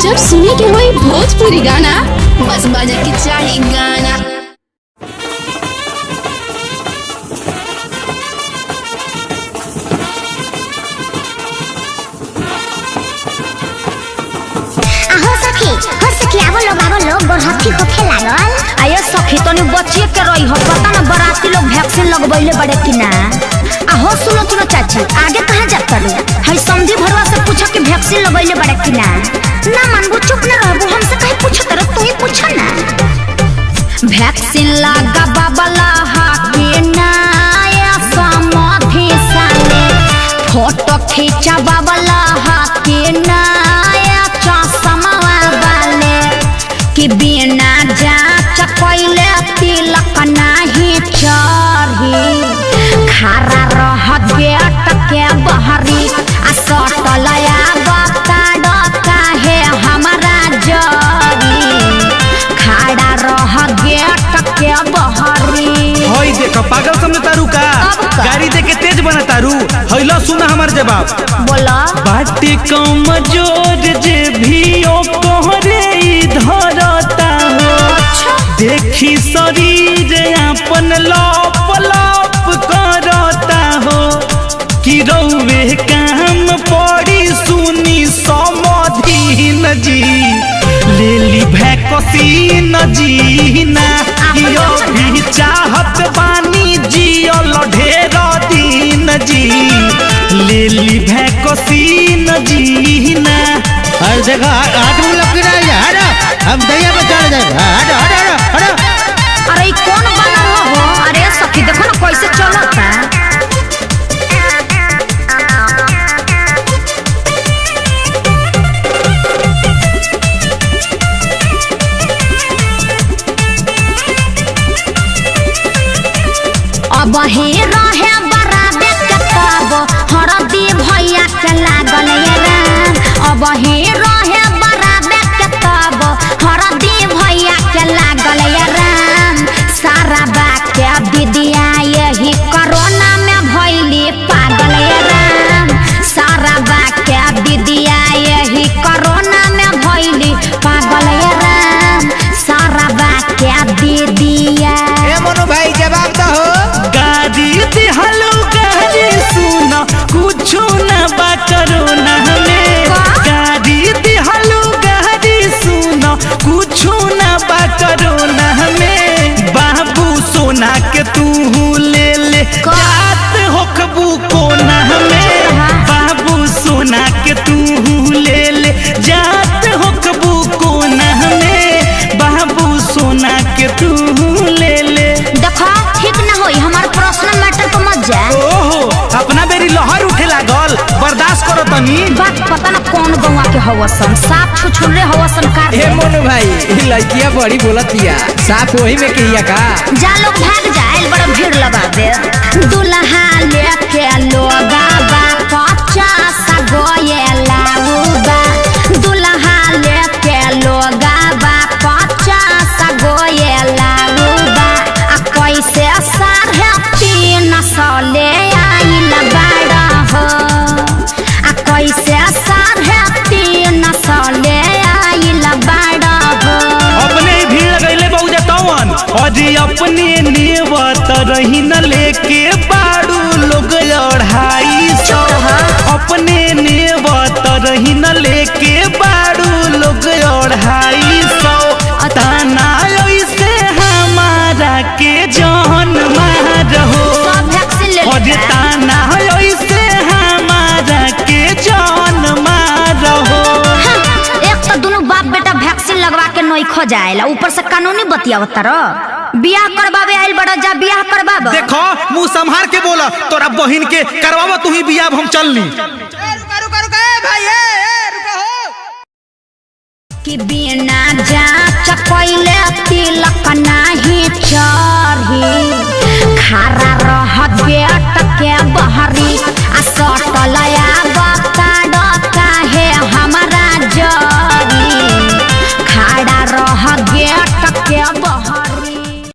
जब सुने के होई भोजपुरी गाना बस बजे के चाही गाना। गोरहथी होखे लागल। आयो सखी तनी बचिए के रही हो, पता ना बराती लोग वैक्सीन लगबैले बड़े कि ना। आहो सुनो सुनो चाची, आगे कहां जात रू? हई समझी भरवा से पूछो कि वैक्सीन लगबैले बड़े कि ना। ना मानबो, चुप ना रहबो, हमसे कहीं पूछो तर तू ही पूछो ना। वैक्सीन लगा बाबला हाके ना या समाधि साले, फोटो खींचा बाबला हाके ना या चश्मा वाले, कि बिना जांच कइले तिलक नाही चढ़ी, खरा रह गेट के बहरी आ सटलया बताड़ काहे हमरा जरी, खड़ा रह गेट के बहरी। होई देखो पागल समझ तारू का, गाड़ी दे के तेज बना तारू। हइलो सुना हमार जवाब। बोला बाटे कम जोर जे भी ओ कोहरे धरता हो, देखी शरीर अपन लप लप करता हो, कि रउवे काम पड़ी सुनी समधीन जी, लेली वैक्सीन जी ना, यो भी चाहत बानी जियल ढेर दिन जी, लेली वैक्सीन जी ना। हर जगह हाथ में लग रहा है, हटो हम दैया पे चढ़ जाएंगे, हटो हटो हटो हटो। अरे कौन बना हो? अरे सखी देखो ना कैसे चलता। अब हे रहे बराबे के तब हरदी भैया के लागल ये राम, अब हे रहे बराबे के तब हरदी भैया के लागल ये राम, सारा बात के दीदिया यही कोरोना में भइली पागल ये राम, सारा बात के दीदिया यही कोरोना में भइली पागल ये राम, सारा बात के दीदिया। ए मोनू भाई जवाब दो। गाड़ी दिहलो गाड़ी सुना कुछो ना बा कोरोना में, गाड़ी दिहलो गाड़ी सुना कुछो ना बा कोरोना में, बाबू सोना के तू ले ले जात होखबू कोना में, बाबू सोना के तू ले ले जात होखबू कोना में, बाबू सोना के तू ले ले। देखो ठीक ना होई, हमार पर्सनल मैटर को मत जा। ओहो अपना बेरी लहर उठे लागल, बर्दाश्त करो तनी। बात पता ना कौन गौवा के हवसन, साफ छुछुरे हवसन का। ए मोनू भाई ई लड़किया बड़ी बोलतिया, साफ वही में कहिया का। जा लोग भाग जाए, बड़ा भीड़ लगा दे। दुल्हा लेके लोगा बा 50 गोये लाऊबा, दुल्हा लेके लोगा बा 50 गोये लाऊबा, आ कैसे साढ़े 300 ले आइल बाड़ा हो, आ कैसे साढ़े 300 ले आइल बाड़ा हो। अपने ही भीड़ लगैले बहु जतवन, अजी अपने नेवत रही न लेके बाड़ू लोग 250, अपने नेवत रही न लेके बाड़ू लोग 250, ताना ऐसे हमारा के जान मारहो, सब वैक्सीन ले अजी लेता। ताना ऐसे हमारा के जान मारहो। एक तो दोनों बाप बेटा वैक्सीन लगवा के नई खो जाएला, ऊपर से कानूनी बतियावता रो। बियाह करवावे आइल बड़ा, जा बियाह करवाबो। देखो मुंह संभार के बोला, तोरा बहिन के करवावा तू ही बियाह, हम चलनी। कि बिना जांच कइले तिलक नाही चढ़ी, खरा रह गेट के बहरी आ सटलया